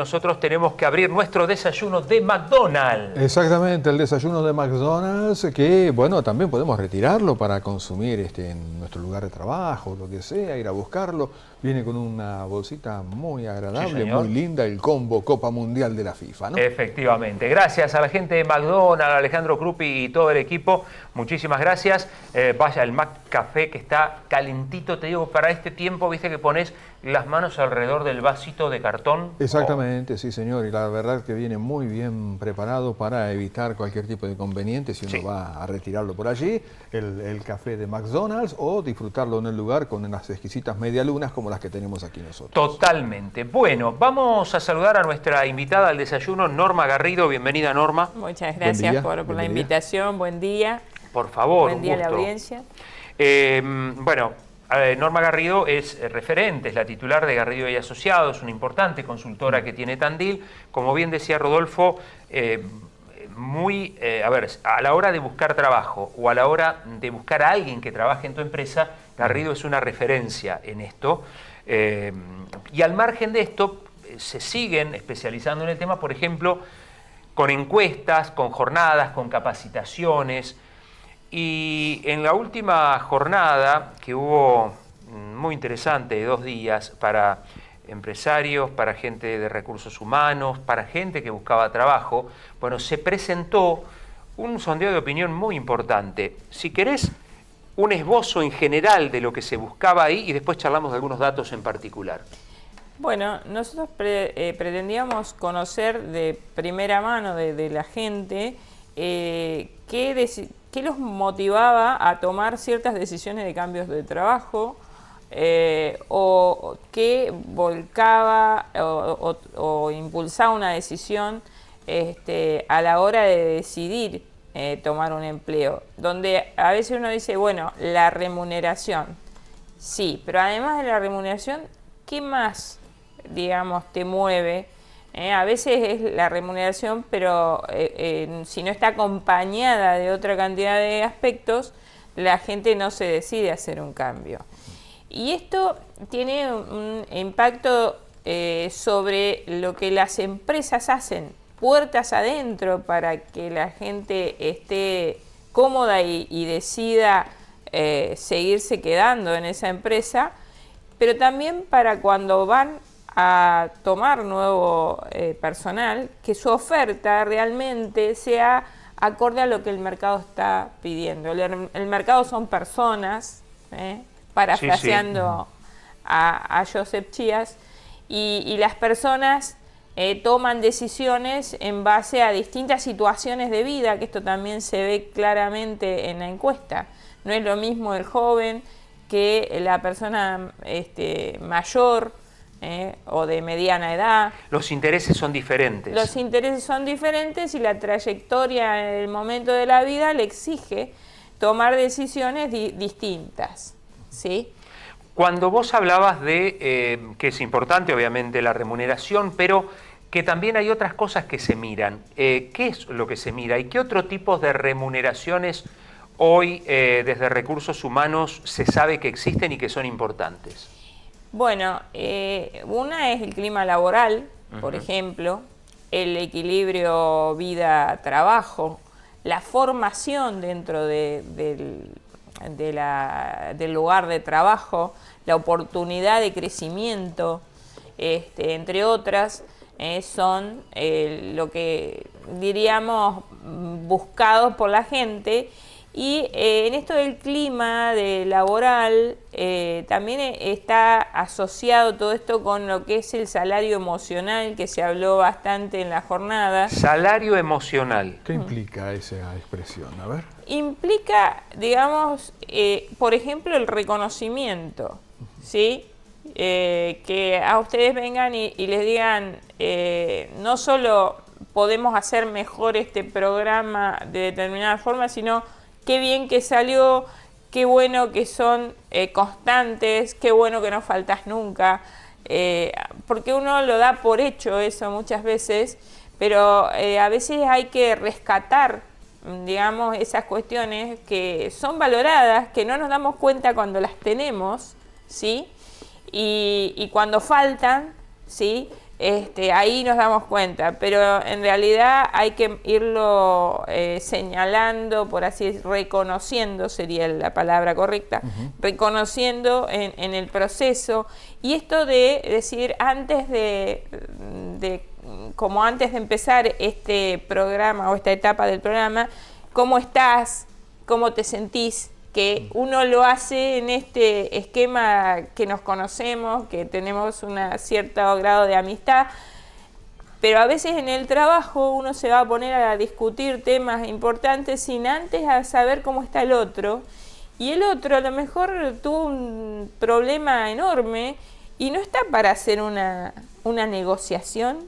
nosotros tenemos que abrir nuestro desayuno de McDonald's. Exactamente, el desayuno de McDonald's, que bueno, también podemos retirarlo para consumir en nuestro lugar de trabajo, lo que sea, ir a buscarlo. Viene con una bolsita muy agradable, sí, muy linda, el combo Copa Mundial de la FIFA, ¿no? Efectivamente. Gracias a la gente de McDonald's, Alejandro Crupi y todo el equipo. Muchísimas gracias. Vaya, el McCafé que está calentito, te digo, para este tiempo, viste que pones las manos alrededor del vasito de cartón. Exactamente, sí señor, y la verdad que viene muy bien preparado para evitar cualquier tipo de inconveniente si uno va a retirarlo por allí, el café de McDonald's, o disfrutarlo en el lugar con unas exquisitas medialunas como las que tenemos aquí nosotros. Totalmente. Bueno, vamos a saludar a nuestra invitada al desayuno, Norma Garrido. Bienvenida, Norma. Muchas gracias por la invitación, buen día. Por favor, buen día a la audiencia. Norma Garrido es referente, es la titular de Garrido y Asociados, una importante consultora que tiene Tandil. Como bien decía Rodolfo, a la hora de buscar trabajo o a la hora de buscar a alguien que trabaje en tu empresa, Garrido es una referencia en esto. Y al margen de esto, se siguen especializando en el tema, por ejemplo, con encuestas, con jornadas, con capacitaciones. Y en la última jornada, que hubo muy interesante, de 2 días, para empresarios, para gente de recursos humanos, para gente que buscaba trabajo, bueno, se presentó un sondeo de opinión muy importante. Si querés, un esbozo en general de lo que se buscaba ahí y después charlamos de algunos datos en particular. Bueno, nosotros pretendíamos conocer de primera mano de la gente qué los motivaba a tomar ciertas decisiones de cambios de trabajo, o qué volcaba o impulsaba una decisión a la hora de decidir tomar un empleo, donde a veces uno dice, bueno, la remuneración, sí, pero además de la remuneración, ¿qué más, digamos, te mueve? A veces es la remuneración, pero si no está acompañada de otra cantidad de aspectos, la gente no se decide a hacer un cambio. Y esto tiene un impacto sobre lo que las empresas hacen, puertas adentro, para que la gente esté cómoda y decida seguirse quedando en esa empresa, pero también para cuando van a tomar nuevo personal, que su oferta realmente sea acorde a lo que el mercado está pidiendo. El mercado son personas, parafraseando a Joseph Chias, y las personas toman decisiones en base a distintas situaciones de vida, que esto también se ve claramente en la encuesta. No es lo mismo el joven que la persona mayor, o de mediana edad. Los intereses son diferentes. Los intereses son diferentes y la trayectoria en el momento de la vida le exige tomar decisiones distintas, ¿sí? Cuando vos hablabas de que es importante, obviamente, la remuneración, pero que también hay otras cosas que se miran. ¿Qué es lo que se mira y qué otro tipo de remuneraciones hoy desde Recursos Humanos se sabe que existen y que son importantes? Bueno, una es el clima laboral, por ejemplo, el equilibrio vida-trabajo, la formación dentro del lugar de trabajo, la oportunidad de crecimiento, entre otras, son lo que diríamos buscados por la gente. Y en esto del clima laboral, también está asociado todo esto con lo que es el salario emocional, que se habló bastante en la jornada. Salario emocional. ¿Qué implica esa expresión? A ver. Implica, digamos, por ejemplo, el reconocimiento, ¿sí? Que a ustedes vengan y les digan, no solo podemos hacer mejor este programa de determinada forma, sino qué bien que salió, qué bueno que son constantes, qué bueno que no faltas nunca, porque uno lo da por hecho eso muchas veces, pero a veces hay que rescatar, digamos, esas cuestiones que son valoradas, que no nos damos cuenta cuando las tenemos, ¿sí? Y cuando faltan, ¿sí? ahí nos damos cuenta, pero en realidad hay que irlo señalando, por así decirlo, reconociendo sería la palabra correcta, reconociendo en el proceso. Y esto de decir, antes como antes de empezar este programa o esta etapa del programa, ¿cómo estás? ¿Cómo te sentís? Que uno lo hace en este esquema que nos conocemos, que tenemos un cierto grado de amistad, pero a veces en el trabajo uno se va a poner a discutir temas importantes sin antes a saber cómo está el otro, y el otro a lo mejor tuvo un problema enorme y no está para hacer una negociación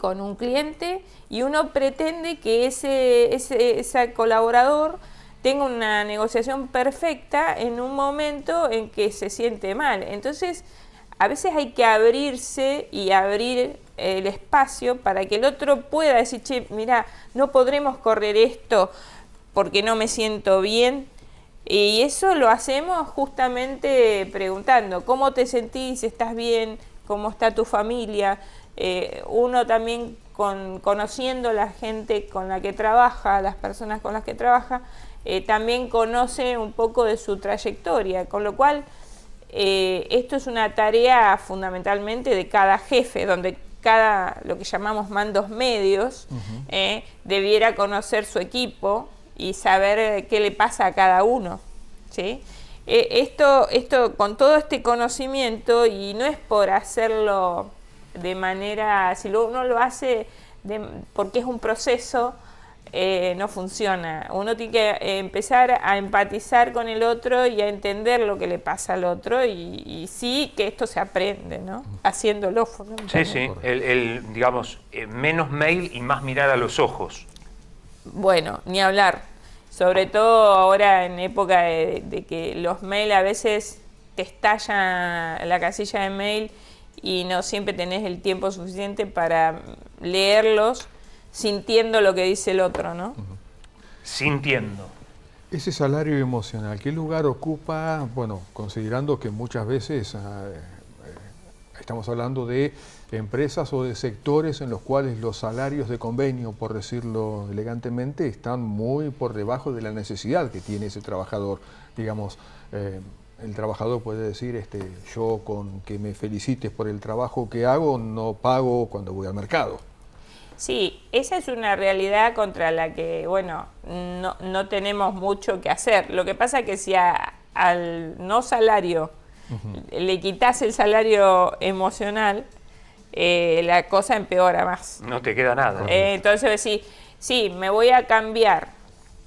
con un cliente, y uno pretende que ese colaborador tenga una negociación perfecta en un momento en que se siente mal. Entonces, a veces hay que abrirse y abrir el espacio para que el otro pueda decir, che, mira, no podremos correr esto porque no me siento bien. Y eso lo hacemos justamente preguntando, ¿cómo te sentís? ¿Estás bien? ¿Cómo está tu familia? Uno también conociendo la gente con la que trabaja, las personas con las que trabaja, también conoce un poco de su trayectoria, con lo cual esto es una tarea fundamentalmente de cada jefe, donde lo que llamamos mandos medios, debiera conocer su equipo y saber qué le pasa a cada uno, ¿sí? Esto con todo este conocimiento, y no es por hacerlo de manera, si uno lo hace porque es un proceso, no funciona. Uno tiene que empezar a empatizar con el otro y a entender lo que le pasa al otro, y sí que esto se aprende, ¿no? Haciéndolo. Sí, sí, digamos, menos mail y más mirar a los ojos. Bueno, ni hablar. Sobre todo ahora en época de que los mails a veces te estallan la casilla de mail y no siempre tenés el tiempo suficiente para leerlos sintiendo lo que dice el otro, ¿no? Sintiendo. Ese salario emocional, ¿qué lugar ocupa? Bueno, considerando que muchas veces estamos hablando de empresas o de sectores en los cuales los salarios de convenio, por decirlo elegantemente, están muy por debajo de la necesidad que tiene ese trabajador. Digamos, el trabajador puede decir, yo con que me felicites por el trabajo que hago, no pago cuando voy al mercado. Sí, esa es una realidad contra la que, bueno, no tenemos mucho que hacer. Lo que pasa es que si al no salario le quitas el salario emocional, la cosa empeora más. No te queda nada. Entonces decís, sí, me voy a cambiar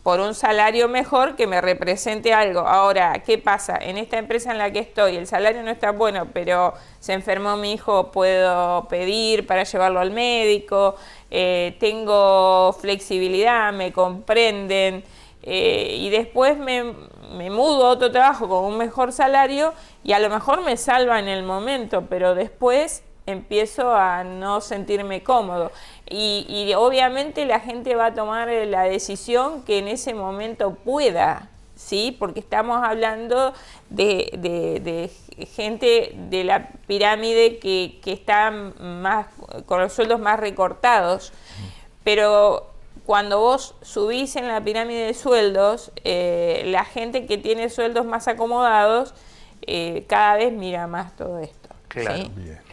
por un salario mejor que me represente algo. Ahora, ¿qué pasa? En esta empresa en la que estoy, el salario no está bueno, pero se enfermó mi hijo, puedo pedir para llevarlo al médico, tengo flexibilidad, me comprenden, y después me mudo a otro trabajo con un mejor salario y a lo mejor me salva en el momento, pero después empiezo a no sentirme cómodo. Y obviamente la gente va a tomar la decisión que en ese momento pueda, ¿sí? Porque estamos hablando de gente de la pirámide que está más con los sueldos más recortados. Pero cuando vos subís en la pirámide de sueldos, la gente que tiene sueldos más acomodados cada vez mira más todo esto. Claro. ¿Sí? Bien.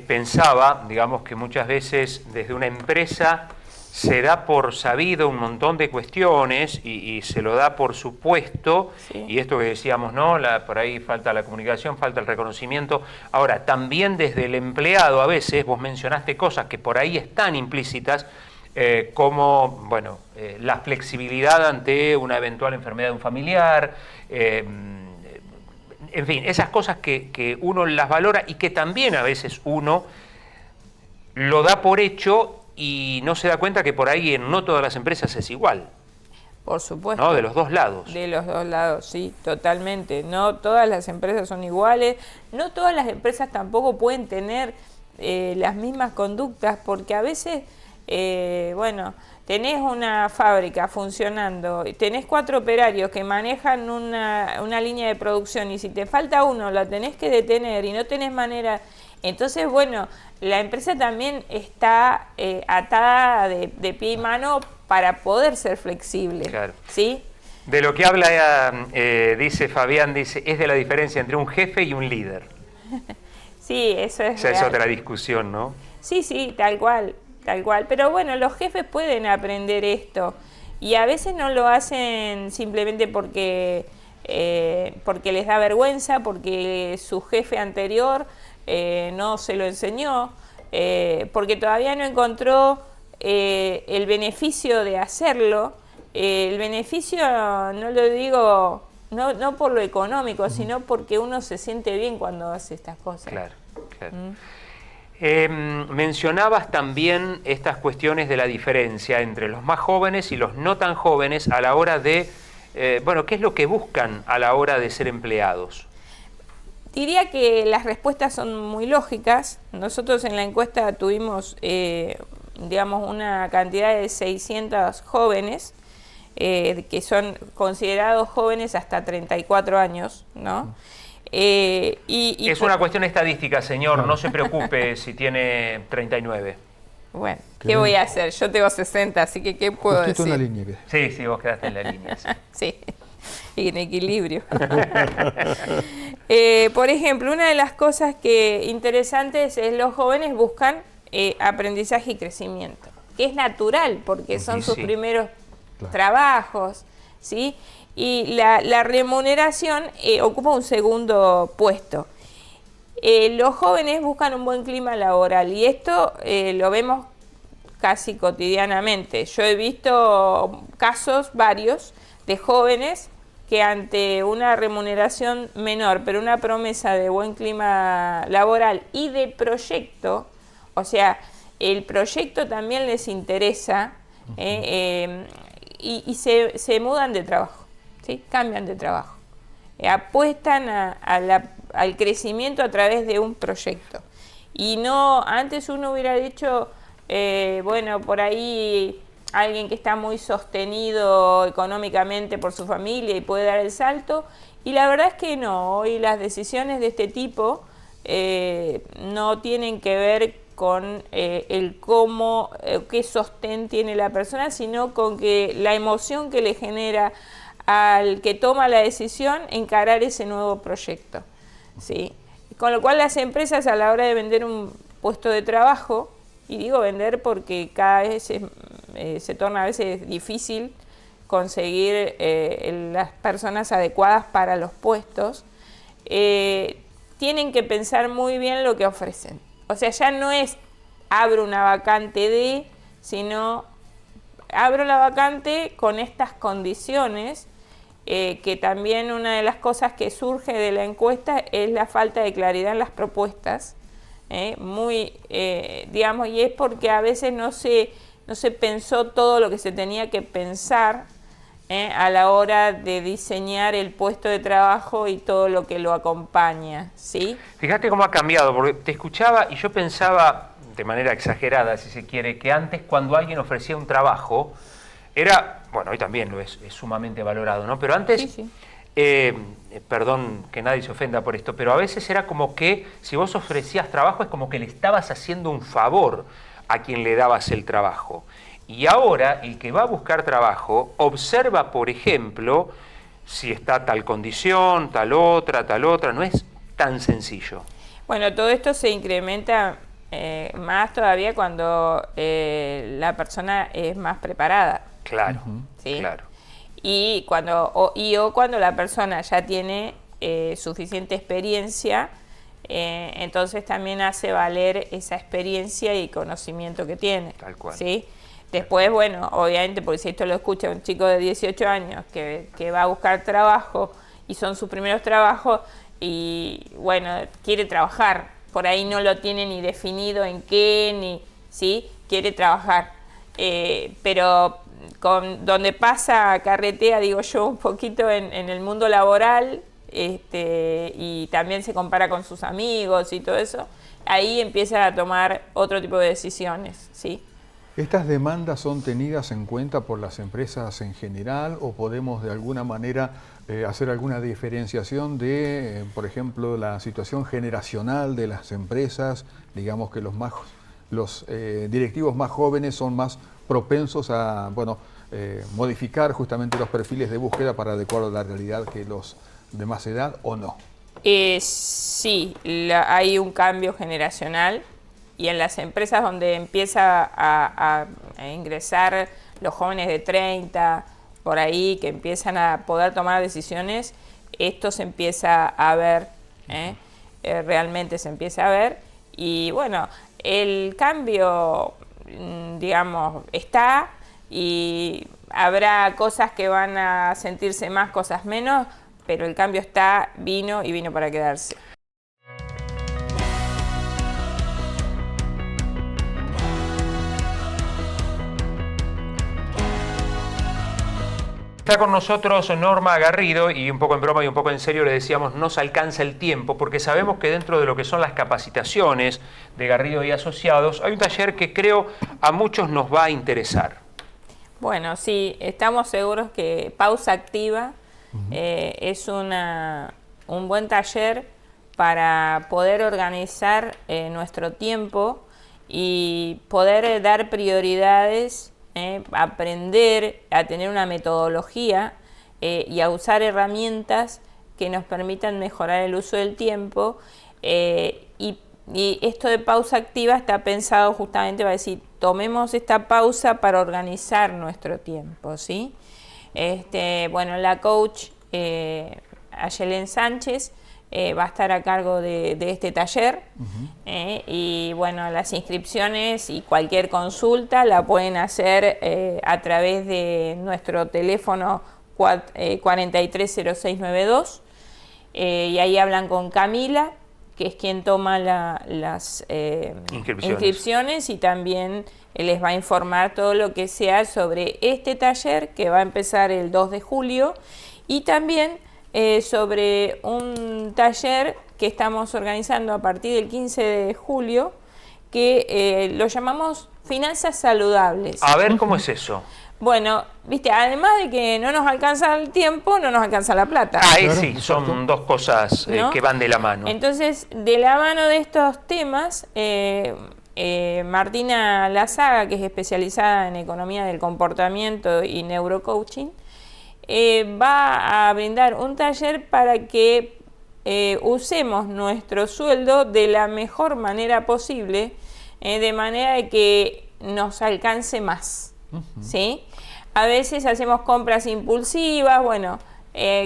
Pensaba, digamos, que muchas veces desde una empresa se da por sabido un montón de cuestiones y se lo da por supuesto, Sí. y esto que decíamos, ¿no? Por ahí falta la comunicación, falta el reconocimiento. Ahora, también desde el empleado a veces, vos mencionaste cosas que por ahí están implícitas, como, bueno, la flexibilidad ante una eventual enfermedad de un familiar, en fin, esas cosas que uno las valora y que también a veces uno lo da por hecho y no se da cuenta que por ahí en no todas las empresas es igual. Por supuesto. ¿No? De los dos lados. De los dos lados, sí, totalmente. No todas las empresas son iguales, no todas las empresas tampoco pueden tener las mismas conductas, porque a veces, bueno, tenés una fábrica funcionando, tenés 4 operarios que manejan una línea de producción y si te falta uno la tenés que detener y no tenés manera, Entonces, bueno, la empresa también está atada de pie y mano para poder ser flexible. Claro. ¿Sí? De lo que habla, dice Fabián, dice, es de la diferencia entre un jefe y un líder. Sí, eso es Esa es real. otra discusión, ¿no? Sí, sí, tal cual, tal cual. Pero bueno, los jefes pueden aprender esto y a veces no lo hacen simplemente porque les da vergüenza, porque su jefe anterior no se lo enseñó, porque todavía no encontró el beneficio de hacerlo. El beneficio, no lo digo, no por lo económico, sino porque uno se siente bien cuando hace estas cosas. Claro, claro. Mencionabas también estas cuestiones de la diferencia entre los más jóvenes y los no tan jóvenes a la hora de, bueno, ¿qué es lo que buscan a la hora de ser empleados? Diría que las respuestas son muy lógicas. Nosotros en la encuesta tuvimos, digamos, una cantidad de 600 jóvenes que son considerados jóvenes hasta 34 años, ¿no? Es una cuestión estadística, señor, no se preocupe si tiene 39. Bueno, ¿qué voy a hacer? Yo tengo 60, así que ¿qué puedo decir? En la línea. Sí, sí, vos quedaste en la línea. Sí. Sí, y en equilibrio. Por ejemplo, una de las cosas interesantes es los jóvenes buscan aprendizaje y crecimiento, que es natural porque son sus primeros trabajos, ¿sí? Y la remuneración ocupa un segundo puesto. Los jóvenes buscan un buen clima laboral y esto lo vemos casi cotidianamente. Yo he visto casos varios de jóvenes que ante una remuneración menor, pero una promesa de buen clima laboral y de proyecto, o sea, el proyecto también les interesa, y se mudan de trabajo, ¿sí? Cambian de trabajo, apuestan al crecimiento a través de un proyecto. Y no, antes uno hubiera dicho, bueno, por ahí alguien que está muy sostenido económicamente por su familia y puede dar el salto, y la verdad es que no. Hoy las decisiones de este tipo no tienen que ver con el cómo, qué sostén tiene la persona, sino con que la emoción que le genera al que toma la decisión encarar ese nuevo proyecto, ¿sí? Con lo cual las empresas a la hora de vender un puesto de trabajo, y digo vender porque cada vez se torna a veces difícil conseguir las personas adecuadas para los puestos, tienen que pensar muy bien lo que ofrecen. O sea, ya no es abro una vacante sino abro la vacante con estas condiciones, que también una de las cosas que surge de la encuesta es la falta de claridad en las propuestas, digamos, y es porque a veces no se pensó todo lo que se tenía que pensar a la hora de diseñar el puesto de trabajo y todo lo que lo acompaña, ¿sí? Fíjate cómo ha cambiado, porque te escuchaba y yo pensaba, de manera exagerada si se quiere, que antes cuando alguien ofrecía un trabajo, era, bueno, hoy también lo es sumamente valorado, ¿no? Pero antes, Sí. Perdón que nadie se ofenda por esto, pero a veces era como que si vos ofrecías trabajo es como que le estabas haciendo un favor a quien le dabas el trabajo. Y ahora el que va a buscar trabajo observa, por ejemplo, si está tal condición, tal otra, no es tan sencillo. Bueno, todo esto se incrementa más todavía cuando la persona es más preparada. Claro, ¿sí? Claro. Y cuando la persona ya tiene suficiente experiencia, entonces también hace valer esa experiencia y conocimiento que tiene. Tal cual. ¿Sí? Después, bueno, obviamente, porque si esto lo escucha un chico de 18 años que va a buscar trabajo y son sus primeros trabajos y, bueno, quiere trabajar, por ahí no lo tiene ni definido en qué, ¿sí? Quiere trabajar. Pero donde pasa, carretea, digo yo, un poquito en el mundo laboral, y también se compara con sus amigos y todo eso, ahí empieza a tomar otro tipo de decisiones, ¿sí? ¿Estas demandas son tenidas en cuenta por las empresas en general o podemos de alguna manera hacer alguna diferenciación de, por ejemplo, la situación generacional de las empresas? Digamos que los directivos más jóvenes son más propensos a modificar justamente los perfiles de búsqueda para adecuar a la realidad que los de más edad, ¿o no? Sí, hay un cambio generacional. Y en las empresas donde empieza a ingresar los jóvenes de 30, por ahí, que empiezan a poder tomar decisiones, esto se empieza a ver, realmente se empieza a ver. Y bueno, el cambio, digamos, está y habrá cosas que van a sentirse más, cosas menos, pero el cambio está, vino y vino para quedarse. Está con nosotros Norma Garrido y un poco en broma y un poco en serio le decíamos nos alcanza el tiempo porque sabemos que dentro de lo que son las capacitaciones de Garrido y Asociados hay un taller que creo a muchos nos va a interesar. Bueno, sí, estamos seguros que Pausa Activa es un buen taller para poder organizar nuestro tiempo y poder dar prioridades, aprender a tener una metodología y a usar herramientas que nos permitan mejorar el uso del tiempo y esto de pausa activa está pensado justamente para decir tomemos esta pausa para organizar nuestro tiempo, ¿sí? Bueno, la coach Ayelen Sánchez va a estar a cargo de este taller y bueno, las inscripciones y cualquier consulta la pueden hacer a través de nuestro teléfono 430692 y ahí hablan con Camila, que es quien toma las inscripciones y también les va a informar todo lo que sea sobre este taller que va a empezar el 2 de julio y también sobre un taller que estamos organizando a partir del 15 de julio que lo llamamos Finanzas Saludables. A ver, ¿cómo es eso? Bueno, viste, además de que no nos alcanza el tiempo, no nos alcanza la plata. Ahí claro, sí, son dos cosas ¿no? Que van de la mano. Entonces, de la mano de estos temas, Martina Lazaga, que es especializada en economía del comportamiento y neurocoaching, va a brindar un taller para que usemos nuestro sueldo de la mejor manera posible, de manera de que nos alcance más, ¿sí? A veces hacemos compras impulsivas, bueno,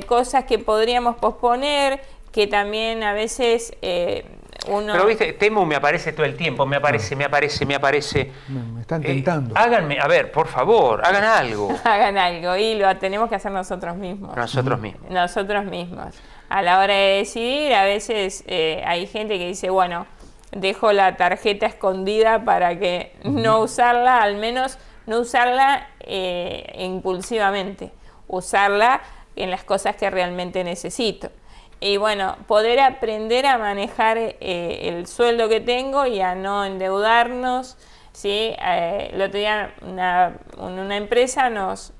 cosas que podríamos posponer, que también a veces uno... Pero viste, Temu me aparece todo el tiempo, me aparece. Me están tentando. Háganme, a ver, por favor, hagan algo. Hagan algo y lo tenemos que hacer nosotros mismos. Nosotros mismos. Nosotros mismos. A la hora de decidir, a veces hay gente que dice, bueno, dejo la tarjeta escondida para que no usarla, al menos no usarla impulsivamente, usarla en las cosas que realmente necesito. Y bueno, poder aprender a manejar el sueldo que tengo y a no endeudarnos, ¿sí? El otro día una empresa nos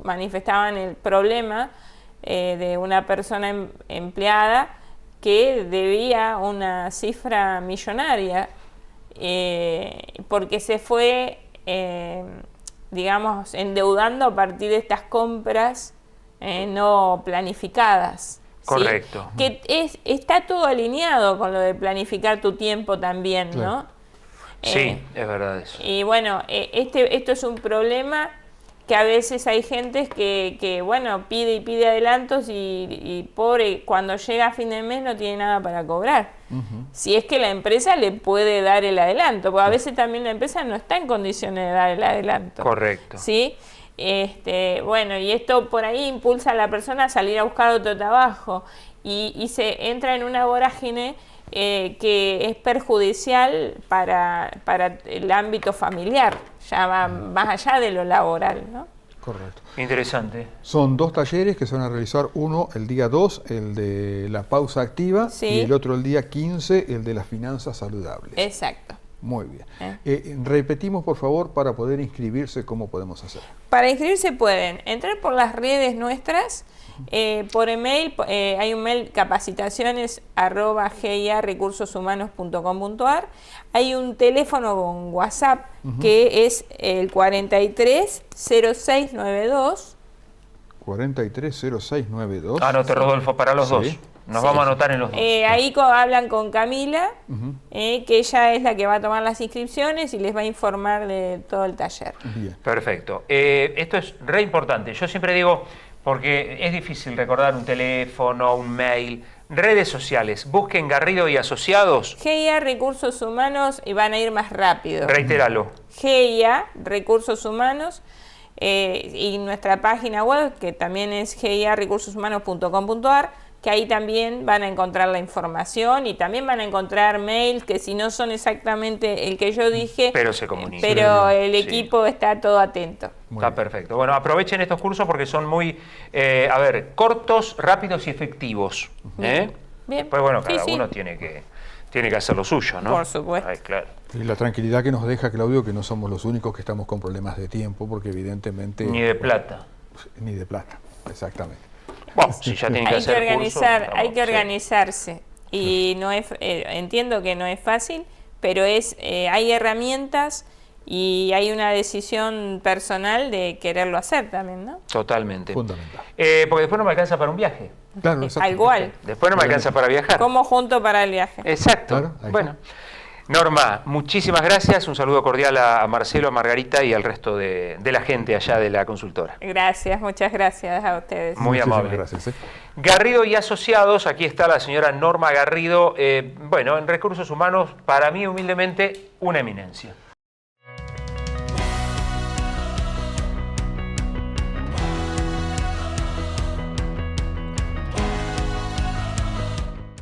manifestaban el problema de una persona empleada que debía una cifra millonaria porque se fue, digamos, endeudando a partir de estas compras no planificadas. Correcto. ¿Sí? Que está todo alineado con lo de planificar tu tiempo también, ¿no? Claro. Sí, es verdad eso. Y bueno, esto es un problema que a veces hay gente que bueno, pide y pide adelantos y pobre, cuando llega a fin de mes no tiene nada para cobrar. Si es que la empresa le puede dar el adelanto, porque a veces también la empresa no está en condiciones de dar el adelanto. Correcto. ¿Sí? Bueno, y esto por ahí impulsa a la persona a salir a buscar otro trabajo y se entra en una vorágine que es perjudicial para el ámbito familiar, ya va más allá de lo laboral, ¿no? Correcto. Interesante. Son dos talleres que se van a realizar, uno el día 2, el de la pausa activa, sí, y el otro el día 15, el de las finanzas saludables. Exacto. Muy bien. Repetimos, por favor, para poder inscribirse, ¿cómo podemos hacer? Para inscribirse pueden entrar por las redes nuestras, por email, hay un mail capacitaciones@giarecursoshumanos.com.ar, hay un teléfono con WhatsApp que es el 430692. 430692. Anote, Rodolfo, para los dos. Nos vamos a anotar en los dos. Ahí hablan con Camila, que ella es la que va a tomar las inscripciones y les va a informar de todo el taller. Bien. Perfecto. Esto es re importante. Yo siempre digo, porque es difícil recordar un teléfono, un mail, redes sociales. Busquen Garrido y Asociados. GIA Recursos Humanos y van a ir más rápido. Reitéralo. GIA Recursos Humanos y nuestra página web, que también es giarecursoshumanos.com.ar, que ahí también van a encontrar la información y también van a encontrar mails que si no son exactamente el que yo dije, pero se comunican. Pero el equipo está todo atento. Está perfecto. Bueno, aprovechen estos cursos porque son muy, cortos, rápidos y efectivos. Bien. Pues bueno, cada uno tiene que hacer lo suyo, ¿no? Por supuesto. Ay, claro. Y la tranquilidad que nos deja, Claudio, que no somos los únicos que estamos con problemas de tiempo, porque evidentemente... Ni de plata. Ni de plata, exactamente. Bueno, si ya tienen que hacer hay que organizarse y no es, entiendo que no es fácil, pero hay herramientas y hay una decisión personal de quererlo hacer también, ¿no? Totalmente. Fundamental. Porque después no me alcanza para un viaje. Claro, exacto. Al igual. Después no me alcanza para viajar. Como junto para el viaje. Exacto. Claro, bueno. Norma, muchísimas gracias. Un saludo cordial a Marcelo, a Margarita y al resto de la gente allá de la consultora. Gracias, muchas gracias a ustedes. Muy amable. Gracias. Garrido y Asociados, aquí está la señora Norma Garrido. Bueno, en recursos humanos, para mí humildemente, una eminencia.